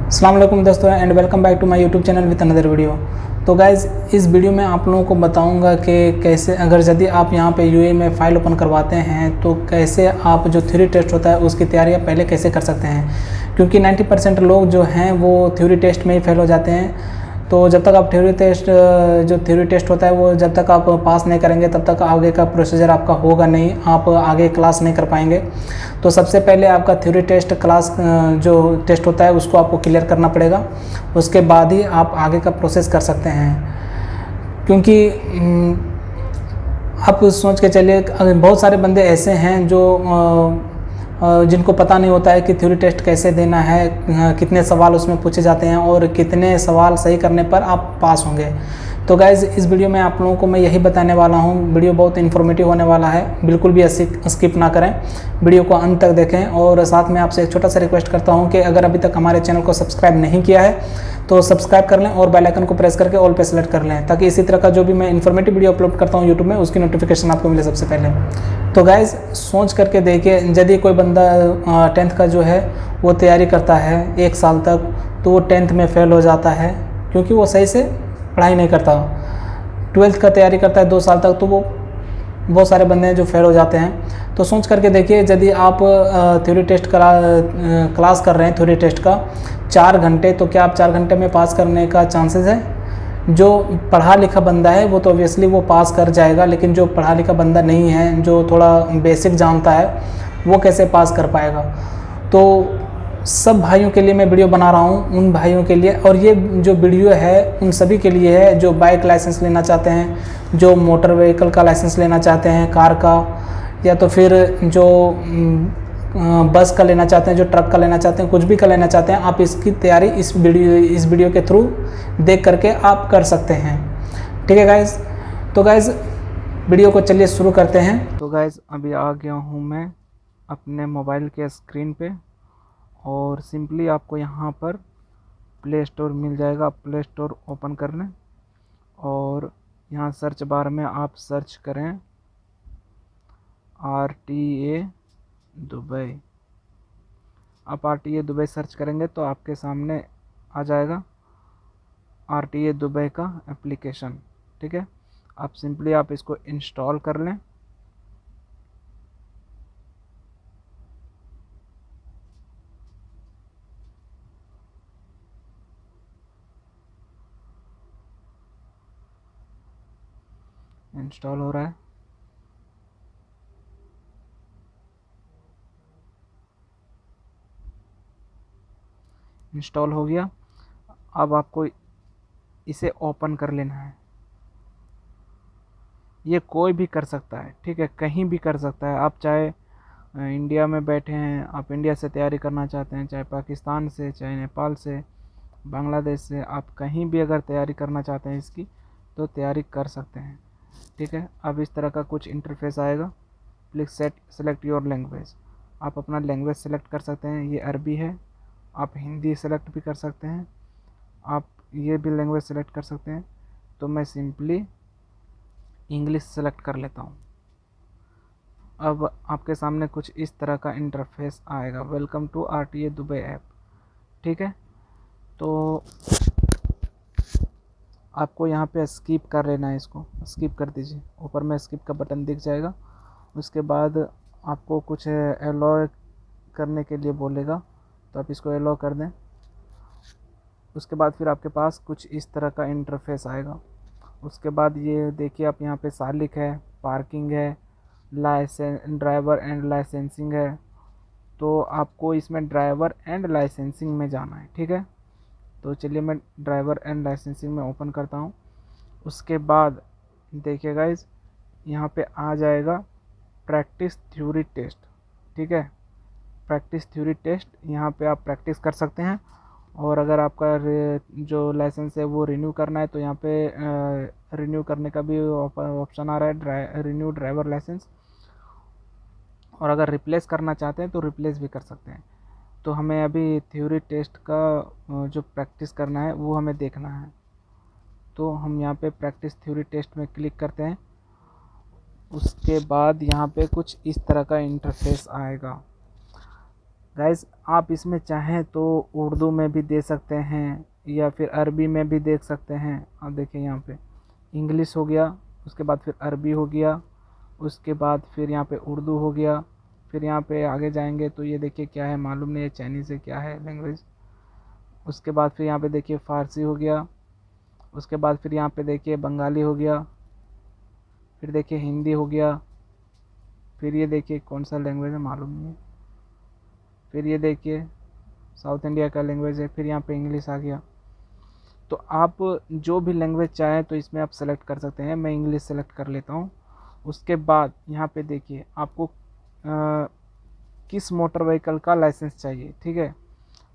अस्सलाम वालेकुम दोस्तों and welcome back to my YouTube channel with another video. तो गाइज़ इस वीडियो में आप लोगों को बताऊंगा कि कैसे अगर यदि आप यहां पे यूएई में फ़ाइल ओपन करवाते हैं तो कैसे आप जो थ्योरी टेस्ट होता है उसकी तैयारी आप पहले कैसे कर सकते हैं, क्योंकि 90% लोग जो हैं वो थ्योरी टेस्ट में ही फेल हो जाते हैं। तो जब तक आप जो थ्योरी टेस्ट होता है वो जब तक आप पास नहीं करेंगे तब तक आगे का प्रोसीजर आपका होगा नहीं, आप आगे क्लास नहीं कर पाएंगे। तो सबसे पहले आपका थ्योरी टेस्ट क्लास जो टेस्ट होता है उसको आपको क्लियर करना पड़ेगा, उसके बाद ही आप आगे का प्रोसेस कर सकते हैं। क्योंकि आप सोच के चलिए बहुत सारे बंदे ऐसे हैं जो जिनको पता नहीं होता है कि थ्योरी टेस्ट कैसे देना है, कितने सवाल उसमें पूछे जाते हैं और कितने सवाल सही करने पर आप पास होंगे। तो गाइज़ इस वीडियो में आप लोगों को मैं यही बताने वाला हूँ। वीडियो बहुत इन्फॉर्मेटिव होने वाला है, बिल्कुल भी स्किप ना करें, वीडियो को अंत तक देखें। और साथ में आपसे एक छोटा सा रिक्वेस्ट करता हूँ कि अगर अभी तक हमारे चैनल को सब्सक्राइब नहीं किया है तो सब्सक्राइब कर लें और बेल आइकन को प्रेस करके ऑल पे सेलेक्ट कर लें, ताकि इसी तरह का जो भी मैं इन्फॉर्मेटिव वीडियो अपलोड करता हूँ यूट्यूब में उसकी नोटिफिकेशन आपको मिले सबसे पहले। तो गाइज़ सोच करके देखिए, यदि कोई बंदा 10th का जो है वो तैयारी करता है 1 साल तक, तो वो 10th में फ़ेल हो जाता है क्योंकि वो सही से पढ़ाई नहीं करता। 12th का तैयारी करता है 2 साल तक, तो वो बहुत सारे बंदे हैं जो फेल हो जाते हैं। तो सोच करके देखिए, यदि आप थ्योरी टेस्ट क्लास कर रहे हैं थ्योरी टेस्ट का 4 घंटे, तो क्या आप 4 घंटे में पास करने का चांसेस है? जो पढ़ा लिखा बंदा है वो तो ऑब्वियसली वो पास कर जाएगा, लेकिन जो पढ़ा लिखा बंदा नहीं है, जो थोड़ा बेसिक जानता है, वो कैसे पास कर पाएगा? तो सब भाइयों के लिए मैं वीडियो बना रहा हूँ, उन भाइयों के लिए। और ये जो वीडियो है उन सभी के लिए है जो बाइक लाइसेंस लेना चाहते हैं, जो मोटर व्हीकल का लाइसेंस लेना चाहते हैं, कार का, या तो फिर जो बस का लेना चाहते हैं, जो ट्रक का लेना चाहते हैं, कुछ भी का लेना चाहते हैं। आप इसकी तैयारी इस वीडियो के थ्रू देख करके आप कर सकते हैं। ठीक है गाइज़? तो गाइज़ वीडियो को चलिए शुरू करते हैं। तो गाइज़ अभी आ गया हूँ मैं अपने मोबाइल के स्क्रीन पे, और सिंपली आपको यहाँ पर प्ले स्टोर मिल जाएगा। प्ले स्टोर ओपन कर लें और यहाँ सर्च बार में आप सर्च करें RTA दुबई। आप RTA दुबई सर्च करेंगे तो आपके सामने आ जाएगा RTA दुबई का एप्लीकेशन। ठीक है, आप सिंपली आप इसको इंस्टॉल कर लें। इंस्टॉल हो रहा है। इंस्टॉल हो गया। अब आपको इसे ओपन कर लेना है। ये कोई भी कर सकता है, ठीक है, कहीं भी कर सकता है। आप चाहे इंडिया में बैठे हैं, आप इंडिया से तैयारी करना चाहते हैं, चाहे पाकिस्तान से, चाहे नेपाल से, बांग्लादेश से, आप कहीं भी अगर तैयारी करना चाहते हैं इसकी तो तैयारी कर सकते हैं। ठीक है, अब इस तरह का कुछ इंटरफेस आएगा। Please select your language. आप अपना लैंग्वेज सेलेक्ट कर सकते हैं। ये अरबी है, आप हिंदी सेलेक्ट भी कर सकते हैं, आप ये भी लैंग्वेज सेलेक्ट कर सकते हैं। तो मैं सिंपली इंग्लिश सेलेक्ट कर लेता हूँ। अब आपके सामने कुछ इस तरह का इंटरफेस आएगा, welcome to RTA Dubai app. ठीक है, तो आपको यहाँ पे स्किप कर लेना है, इसको स्किप कर दीजिए। ऊपर में स्किप का बटन दिख जाएगा। उसके बाद आपको कुछ एलो करने के लिए बोलेगा, तो आप इसको एलो कर दें। उसके बाद फिर आपके पास कुछ इस तरह का इंटरफेस आएगा। उसके बाद ये देखिए, आप यहाँ पे सालिक है, पार्किंग है, ड्राइवर एंड लाइसेंसिंग है। तो आपको इसमें ड्राइवर एंड लाइसेंसिंग में जाना है। ठीक है, तो चलिए मैं ड्राइवर एंड लाइसेंसिंग में ओपन करता हूँ। उसके बाद देखिए गाइज, यहाँ पे आ जाएगा प्रैक्टिस थ्योरी टेस्ट। ठीक है, प्रैक्टिस थ्योरी टेस्ट, यहाँ पे आप प्रैक्टिस कर सकते हैं। और अगर आपका जो लाइसेंस है वो रिन्यू करना है तो यहाँ पे रिन्यू करने का भी ऑप्शन आ रहा है, रिन्यू ड्राइवर लाइसेंस। और अगर रिप्लेस करना चाहते हैं तो रिप्लेस भी कर सकते हैं। तो हमें अभी थ्योरी टेस्ट का जो प्रैक्टिस करना है वो हमें देखना है। तो हम यहाँ पे प्रैक्टिस थ्योरी टेस्ट में क्लिक करते हैं। उसके बाद यहाँ पे कुछ इस तरह का इंटरफेस आएगा। गाइस आप इसमें चाहें तो उर्दू में भी दे सकते हैं या फिर अरबी में भी देख सकते हैं। आप देखिए यहाँ पे इंग्लिश हो गया, उसके बाद फिर अरबी हो गया, उसके बाद फिर यहाँ पे उर्दू हो गया, फिर यहाँ पे आगे जाएंगे तो ये देखिए क्या है मालूम नहीं है, चाइनीज़ है क्या है लैंग्वेज। उसके बाद फिर यहाँ पे देखिए फ़ारसी हो गया, उसके बाद फिर यहाँ पे देखिए बंगाली हो गया, फिर देखिए हिंदी हो गया, फिर ये देखिए कौन सा लैंग्वेज है मालूम नहीं है, फिर ये देखिए साउथ इंडिया का लैंग्वेज है, फिर यहाँ पे इंग्लिश आ गया। तो आप जो भी लैंग्वेज चाहें तो इसमें आप सेलेक्ट कर सकते हैं। मैं इंग्लिश सेलेक्ट कर लेता हूँ। उसके बाद यहाँ पे देखिए आपको किस मोटर व्हीकल का लाइसेंस चाहिए, ठीक है।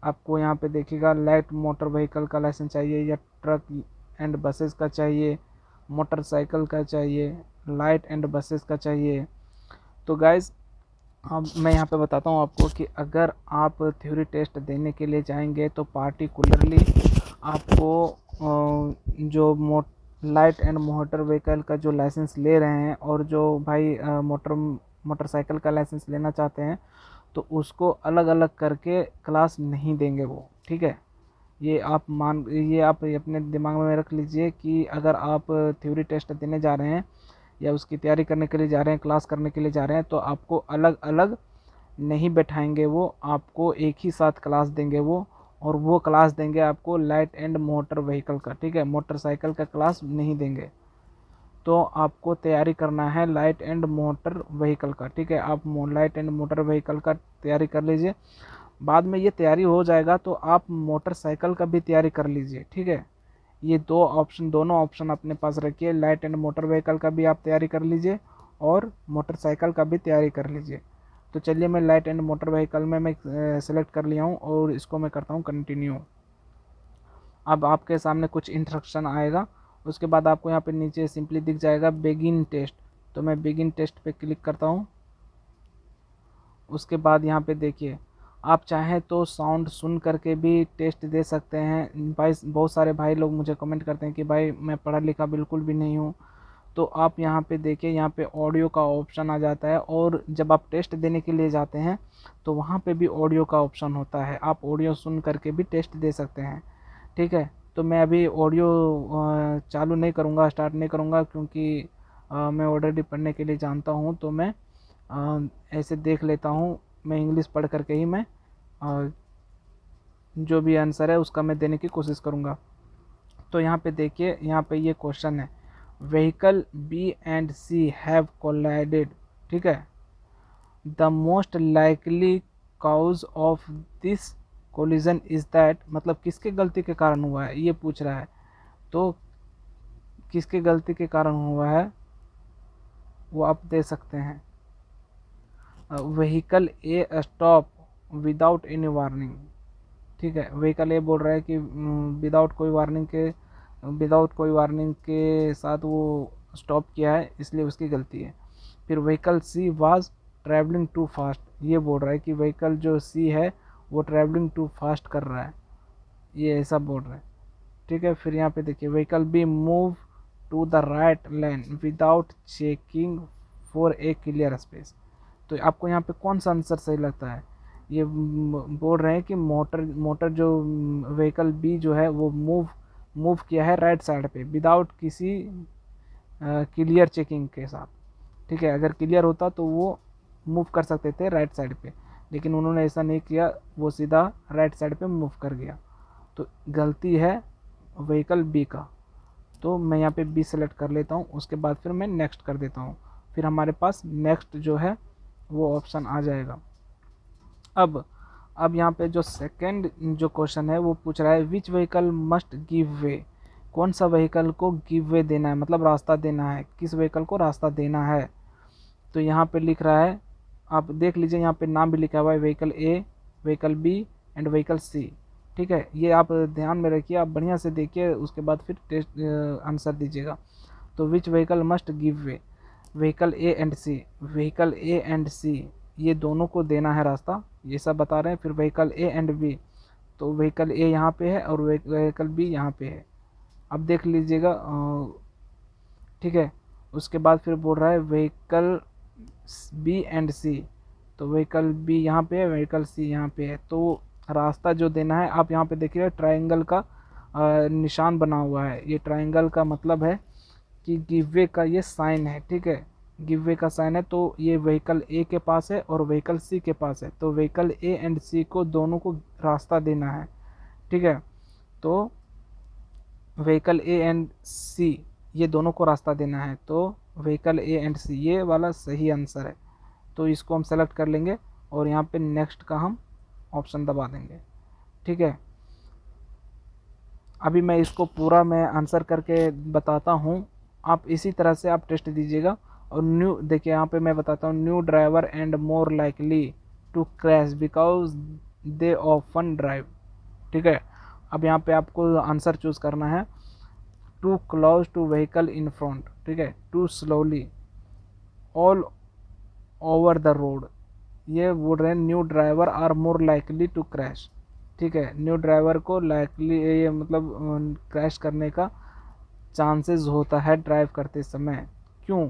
आपको यहाँ पे देखिएगा लाइट मोटर व्हीकल का लाइसेंस चाहिए या ट्रक एंड बसेस का चाहिए, मोटरसाइकिल का चाहिए, लाइट एंड बसेस का चाहिए। तो गाइज़ अब मैं यहाँ पे बताता हूँ आपको कि अगर आप थ्योरी टेस्ट देने के लिए जाएंगे तो पार्टिकुलरली आपको जो लाइट एंड मोटर व्हीकल का जो लाइसेंस ले रहे हैं और जो भाई मोटरसाइकिल का लाइसेंस लेना चाहते हैं तो उसको अलग अलग करके क्लास नहीं देंगे वो, ठीक है। ये आप अपने दिमाग में रख लीजिए कि अगर आप थ्योरी टेस्ट देने जा रहे हैं या उसकी तैयारी करने के लिए जा रहे हैं, क्लास करने के लिए जा रहे हैं, तो आपको अलग अलग नहीं बैठाएंगे वो, आपको एक ही साथ क्लास देंगे वो। और वो क्लास देंगे आपको लाइट एंड मोटर व्हीकल का, ठीक है, मोटरसाइकिल का क्लास नहीं देंगे। तो आपको तैयारी करना है लाइट एंड मोटर व्हीकल का, ठीक है। आप लाइट एंड मोटर व्हीकल का तैयारी कर लीजिए। बाद में ये तैयारी हो जाएगा तो आप मोटरसाइकिल का भी तैयारी कर लीजिए, ठीक है। ये दोनों ऑप्शन अपने पास रखिए, लाइट एंड मोटर व्हीकल का भी आप तैयारी कर लीजिए और मोटरसाइकिल का भी तैयारी कर लीजिए। तो चलिए मैं लाइट एंड मोटर व्हीकल में मैं सेलेक्ट कर लिया हूँ और इसको मैं करता हूँ कंटिन्यू। अब आपके सामने कुछ इंस्ट्रक्शन आएगा, उसके बाद आपको यहाँ पे नीचे सिंपली दिख जाएगा बिगिन टेस्ट। तो मैं बिगिन टेस्ट पे क्लिक करता हूँ। उसके बाद यहाँ पे देखिए आप चाहें तो साउंड सुन करके भी टेस्ट दे सकते हैं। भाई बहुत सारे भाई लोग मुझे कमेंट करते हैं कि भाई मैं पढ़ा लिखा बिल्कुल भी नहीं हूँ, तो आप यहाँ पे देखिए यहाँ पे ऑडियो का ऑप्शन आ जाता है और जब आप टेस्ट देने के लिए जाते हैं तो वहाँ पे भी ऑडियो का ऑप्शन होता है, आप ऑडियो सुन करके भी टेस्ट दे सकते हैं, ठीक है। तो मैं अभी ऑडियो चालू नहीं करूँगा, स्टार्ट नहीं करूँगा, क्योंकि मैं ऑलरेडी पढ़ने के लिए जानता हूँ। तो मैं ऐसे देख लेता हूँ, मैं इंग्लिश पढ़ करके ही मैं जो भी आंसर है उसका मैं देने की कोशिश करूँगा। तो यहाँ पे देखिए यहाँ पे ये क्वेश्चन है, vehicle B and C have collided, ठीक है। The most likely cause of this collision is that, मतलब किसके गलती के कारण हुआ है ये पूछ रहा है। तो किसके गलती के कारण हुआ है वो आप दे सकते हैं। व्हीकल ए स्टॉप विदाउट एनी वार्निंग, ठीक है। व्हीकल ए बोल रहा है कि विदाउट कोई वार्निंग के साथ वो स्टॉप किया है, इसलिए उसकी गलती है। फिर vehicle C was travelling too fast, ये बोल रहा है कि व्हीकल जो सी है वो ट्रैवलिंग टू फास्ट कर रहा है, ये ऐसा बोल रहा है, ठीक है। फिर यहाँ पे देखिए vehicle B move to the right lane without checking for a clear space. तो आपको यहाँ पे कौन सा आंसर सही लगता है? ये बोल रहे हैं कि मोटर जो व्हीकल बी जो है वो मूव किया है राइट साइड पे विदाउट किसी क्लियर चेकिंग के साथ, ठीक है। अगर क्लियर होता तो वो मूव कर सकते थे राइट साइड पे, लेकिन उन्होंने ऐसा नहीं किया, वो सीधा राइट साइड पे मूव कर गया। तो गलती है व्हीकल बी का। तो मैं यहाँ पे बी सेलेक्ट कर लेता हूँ, उसके बाद फिर मैं नेक्स्ट कर देता हूँ, फिर हमारे पास नेक्स्ट जो है वो ऑप्शन आ जाएगा। अब यहाँ पे जो सेकंड जो क्वेश्चन है वो पूछ रहा है विच व्हीकल मस्ट गिव वे, कौन सा व्हीकल को गिव वे देना है, मतलब रास्ता देना है, किस व्हीकल को रास्ता देना है। तो यहाँ पे लिख रहा है, आप देख लीजिए यहाँ पे नाम भी लिखा हुआ है, vehicle A, vehicle B and vehicle C, ठीक है। ये आप ध्यान में रखिए, आप बढ़िया से देखिए, उसके बाद फिर टेस्ट आंसर दीजिएगा। तो which vehicle must give way, vehicle A and C, vehicle A and C ये दोनों को देना है रास्ता, ये सब बता रहे हैं। फिर व्हीकल ए एंड बी, तो व्हीकल ए यहाँ पे है और व्हीकल बी यहाँ पे है, अब देख लीजिएगा, ठीक है। उसके बाद फिर बोल रहा है व्हीकल बी एंड सी, तो व्हीकल बी यहाँ पे है, व्हीकल सी यहाँ पे है। तो रास्ता जो देना है, आप यहाँ पे देखिए ट्रायंगल का निशान बना हुआ है। ये ट्रायंगल का मतलब है कि गिव वे का ये साइन है, ठीक है, गिव वे का साइन है। तो ये व्हीकल ए के पास है और व्हीकल सी के पास है, तो व्हीकल ए एंड सी को दोनों को रास्ता देना है, ठीक है। तो व्हीकल ए एंड सी ये दोनों को रास्ता देना है, तो व्हीकल ए एंड सी ये वाला सही आंसर है। तो इसको हम सेलेक्ट कर लेंगे और यहाँ पे नेक्स्ट का हम ऑप्शन दबा देंगे, ठीक है। अभी मैं इसको पूरा मैं आंसर करके बताता हूँ, आप इसी तरह से आप टेस्ट दीजिएगा। और न्यू देखिए यहाँ पे मैं बताता हूँ, new driver and more likely to crash because they often drive, ठीक है। अब यहाँ पे आपको आंसर चूज करना है, too close to vehicle in front, ठीक है, too slowly, all over the road, ये बोल रहे हैं new driver are more likely to crash, ठीक है। न्यू ड्राइवर को लाइकली ये मतलब क्रैश करने का चांसेस होता है ड्राइव करते समय। क्यों?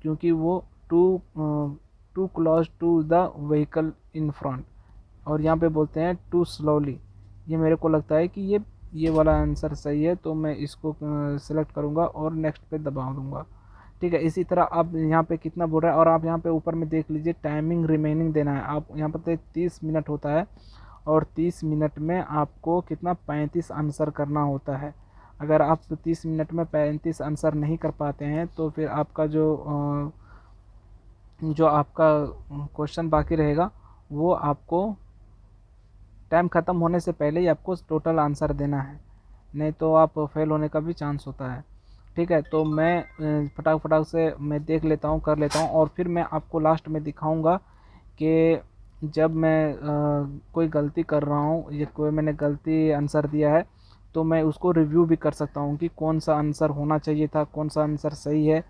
क्योंकि वो too close to the vehicle in front, और यहाँ पे बोलते हैं टू स्लोली। ये मेरे को लगता है कि ये वाला आंसर सही है, तो मैं इसको सेलेक्ट करूँगा और नेक्स्ट पे दबा दूँगा, ठीक है। इसी तरह आप यहाँ पे कितना बोल रहा है, और आप यहाँ पे ऊपर में देख लीजिए टाइमिंग रिमेनिंग देना है। आप यहाँ पर 30 मिनट होता है और 30 मिनट में आपको कितना 35 आंसर करना होता है। अगर आप 30 मिनट में 35 आंसर नहीं कर पाते हैं तो फिर आपका जो आपका क्वेश्चन बाकी रहेगा वो आपको टाइम ख़त्म होने से पहले ही आपको टोटल आंसर देना है, नहीं तो आप फेल होने का भी चांस होता है, ठीक है। तो मैं फटाक से मैं देख लेता हूँ, कर लेता हूँ, और फिर मैं आपको लास्ट में दिखाऊंगा कि जब मैं कोई गलती कर रहा हूँ या कोई मैंने गलती आंसर दिया है तो मैं उसको रिव्यू भी कर सकता हूँ कि कौन सा आंसर होना चाहिए था, कौन सा आंसर सही है,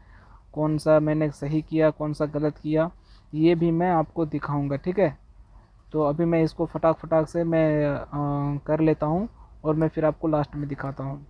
कौन सा मैंने सही किया, कौन सा गलत किया, ये भी मैं आपको दिखाऊंगा, ठीक है। तो अभी मैं इसको फटाक से मैं कर लेता हूँ और मैं फिर आपको लास्ट में दिखाता हूँ।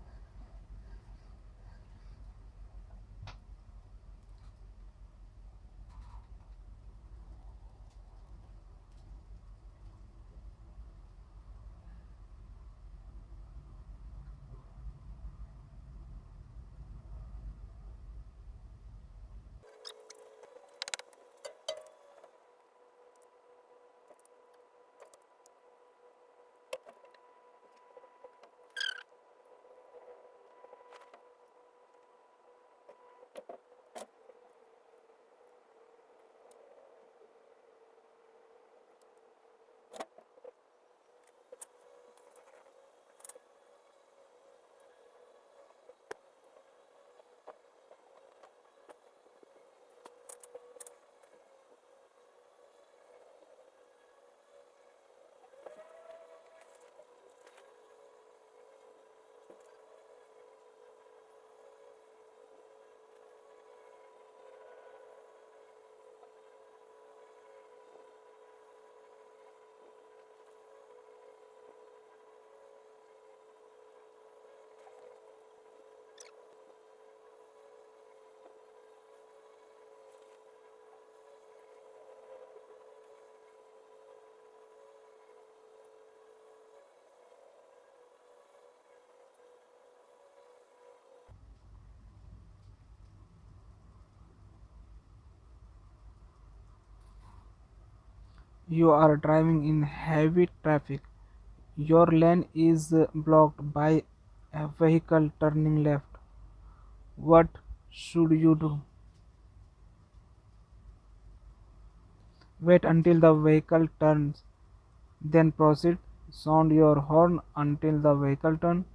You are driving in heavy traffic. Your lane is blocked by a vehicle turning left. What should you do? Wait until the vehicle turns, then proceed. Sound your horn until the vehicle turns.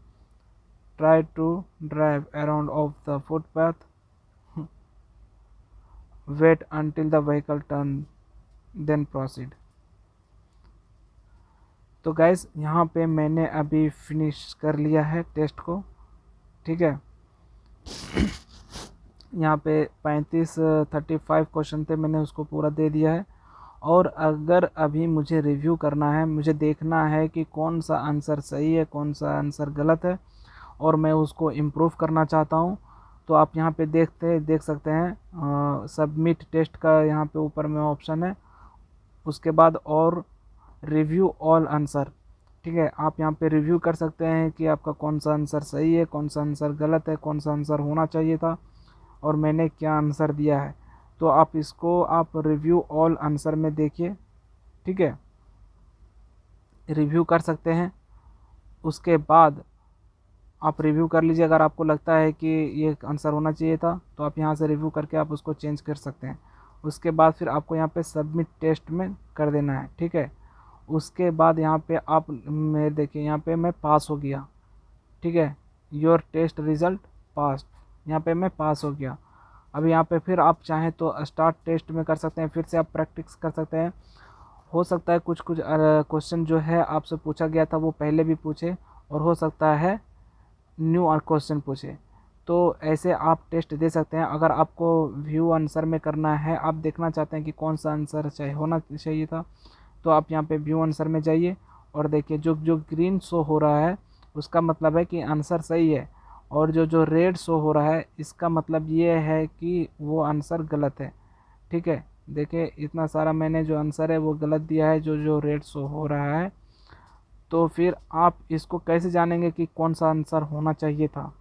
Try to drive around off the footpath. Wait until the vehicle turns, then proceed. तो guys यहाँ पे मैंने अभी finish कर लिया है test को, ठीक है। यहाँ पे 35 क्वेश्चन थे, मैंने उसको पूरा दे दिया है। और अगर अभी मुझे रिव्यू करना है, मुझे देखना है कि कौन सा आंसर सही है, कौन सा आंसर गलत है, और मैं उसको इम्प्रूव करना चाहता हूँ, तो आप यहाँ पे देख सकते हैं सबमिट टेस्ट का यहाँ पे ऊपर में ऑप्शन है, उसके बाद और रिव्यू ऑल आंसर, ठीक है। आप यहाँ पे रिव्यू कर सकते हैं कि आपका कौन सा आंसर सही है, कौन सा आंसर गलत है, कौन सा आंसर होना चाहिए था और मैंने क्या आंसर दिया है। तो आप इसको आप रिव्यू ऑल आंसर में देखिए, ठीक है, रिव्यू कर सकते हैं। उसके बाद आप रिव्यू कर लीजिए, अगर आपको लगता है कि ये आंसर होना चाहिए था तो आप यहाँ से रिव्यू करके आप उसको चेंज कर सकते हैं। उसके बाद फिर आपको यहाँ पे सबमिट टेस्ट में कर देना है, ठीक है। उसके बाद यहाँ पे आप मेरे देखिए यहाँ पे मैं पास हो गया, ठीक है, योर टेस्ट रिज़ल्ट पास, यहाँ पे मैं पास हो गया। अब यहाँ पे फिर आप चाहें तो स्टार्ट टेस्ट में कर सकते हैं, फिर से आप प्रैक्टिस कर सकते हैं। हो सकता है कुछ कुछ क्वेश्चन जो है आपसे पूछा गया था वो पहले भी पूछे, और हो सकता है न्यू क्वेश्चन पूछे, तो ऐसे आप टेस्ट दे सकते हैं। अगर आपको व्यू आंसर में करना है, आप देखना चाहते हैं कि कौन सा आंसर होना चाहिए था, तो आप यहाँ पे व्यू आंसर में जाइए और देखिए जो जो ग्रीन शो हो रहा है उसका मतलब है कि आंसर सही है, और जो जो रेड शो हो रहा है इसका मतलब ये है कि वो आंसर गलत है, ठीक है। देखिए इतना सारा मैंने जो आंसर है वो गलत दिया है, जो जो रेड शो हो रहा है। तो फिर आप इसको कैसे जानेंगे कि कौन सा आंसर होना चाहिए था,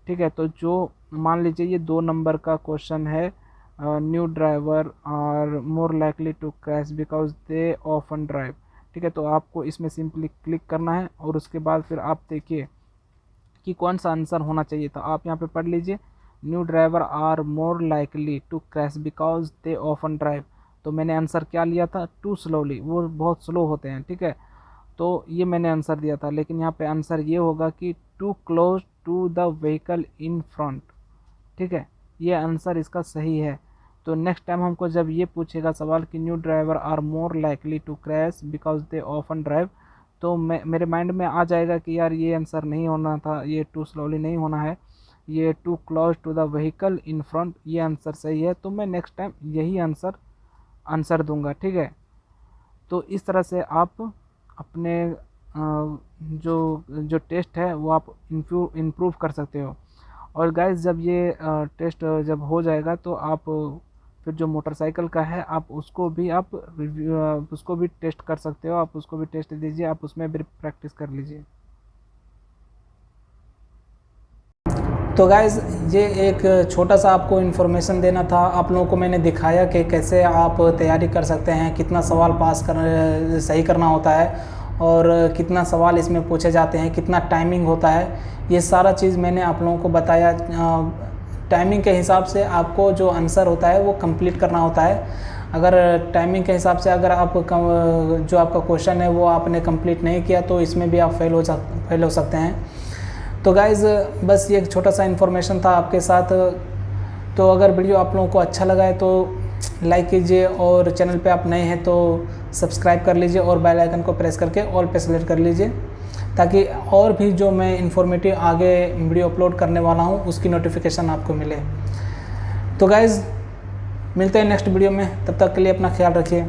ठीक है। तो जो मान लीजिए ये 2 नंबर का क्वेश्चन है, new driver are more likely to crash because they often drive, ठीक है। तो आपको इसमें सिंपली क्लिक करना है और उसके बाद फिर आप देखिए कि कौन सा आंसर होना चाहिए था। आप यहाँ पे पढ़ लीजिए, new driver are more likely to crash because they often drive. तो मैंने आंसर क्या लिया था, टू स्लोली, वो बहुत स्लो होते हैं, ठीक है। तो ये मैंने आंसर दिया था, लेकिन यहाँ पे आंसर ये होगा कि too close to the vehicle in front, ठीक है, ये आंसर इसका सही है। तो नेक्स्ट टाइम हमको जब ये पूछेगा सवाल कि new driver are more likely to crash because they often drive, तो मेरे माइंड में आ जाएगा कि यार ये आंसर नहीं होना था, ये टू स्लोली नहीं होना है, ये too close to the vehicle in front, ये आंसर सही है। तो मैं नेक्स्ट टाइम यही आंसर दूंगा, ठीक है। तो इस तरह से आप अपने जो टेस्ट है वो आप इम्प्रूव कर सकते हो। और गाइस जब ये टेस्ट जब हो जाएगा तो आप फिर जो मोटरसाइकिल का है आप उसको भी उसको भी टेस्ट कर सकते हो, आप उसको भी टेस्ट दीजिए, आप उसमें भी प्रैक्टिस कर लीजिए। तो गाइज़ ये एक छोटा सा आपको इन्फॉर्मेशन देना था। आप लोगों को मैंने दिखाया कि कैसे आप तैयारी कर सकते हैं, कितना सवाल सही करना होता है और कितना सवाल इसमें पूछे जाते हैं, कितना टाइमिंग होता है, ये सारा चीज़ मैंने आप लोगों को बताया। टाइमिंग के हिसाब से आपको जो आंसर होता है वो कंप्लीट करना होता है। अगर टाइमिंग के हिसाब से अगर आप जो आपका क्वेश्चन है वो आपने कंप्लीट नहीं किया तो इसमें भी आप फेल हो सकते हैं। तो गाइज़ बस ये एक छोटा सा इन्फॉर्मेशन था आपके साथ। तो अगर वीडियो आप लोगों को अच्छा लगा है तो लाइक कीजिए, और चैनल पे आप नए हैं तो सब्सक्राइब कर लीजिए और बेल आइकन को प्रेस करके ऑल पे सेलेक्ट कर लीजिए, ताकि और भी जो मैं इन्फॉर्मेटिव आगे वीडियो अपलोड करने वाला हूँ उसकी नोटिफिकेशन आपको मिले। तो गाइज़ मिलते हैं नेक्स्ट वीडियो में, तब तक के लिए अपना ख्याल रखिए।